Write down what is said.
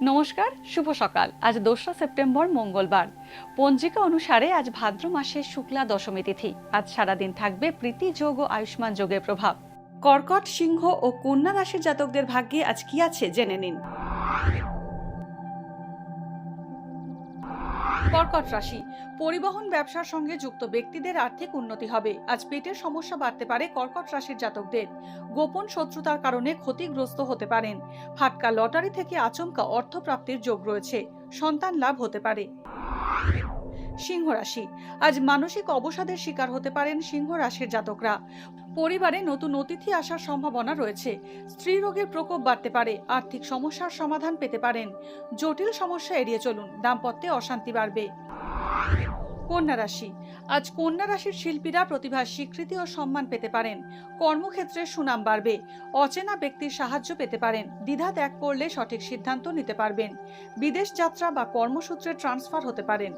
নমস্কার, শুভ সকাল। আজ 2রা সেপ্টেম্বর মঙ্গলবার। পঞ্জিকা অনুসারে আজ ভাদ্র মাসের শুক্লা দশমী তিথি। আজ সারাদিন থাকবে প্রীতি যোগ ও আয়ুষ্মান যোগের প্রভাব। কর্কট, সিংহ ও কন্যা রাশির জাতকদের ভাগ্যে আজ কি আছে জেনে নিন। কর্কট রাশি, পরিবহন ব্যবসার সঙ্গে যুক্ত ব্যক্তিদের আর্থিক উন্নতি হবে। আজ পেটের সমস্যা বাড়তে পারে কর্কট রাশির জাতকদের। গোপন শত্রুতার কারণে ক্ষতিগ্রস্ত হতে পারেন। ফাটকা লটারি থেকে আচমকা অর্থপ্রাপ্তির যোগ রয়েছে। সন্তান লাভ হতে পারে। সিংহ রাশি, আজ মানসিক অবসাদের শিকার হতে পারেন সিংহ রাশির জাতকরা। পরিবারে নতুন অতিথি আসার সম্ভাবনা রয়েছে। স্ত্রী রোগের প্রকোপ বাড়তে পারে। আর্থিক সমস্যার সমাধান পেতে পারেন। জটিল সমস্যা এড়িয়ে চলুন, দাম্পত্যে অশান্তি বাড়বে। কন্যা রাশি, আজ কন্যা রাশির শিল্পীরা প্রতিভার স্বীকৃতি ও সম্মান পেতে পারেন। কর্মক্ষেত্রে সুনাম বাড়বে। অচেনা ব্যক্তির সাহায্য পেতে পারেন। দ্বিধা ত্যাগ করলে সঠিক সিদ্ধান্ত নিতে পারবেন। বিদেশ যাত্রা বা কর্মসূত্রে ট্রান্সফার হতে পারেন।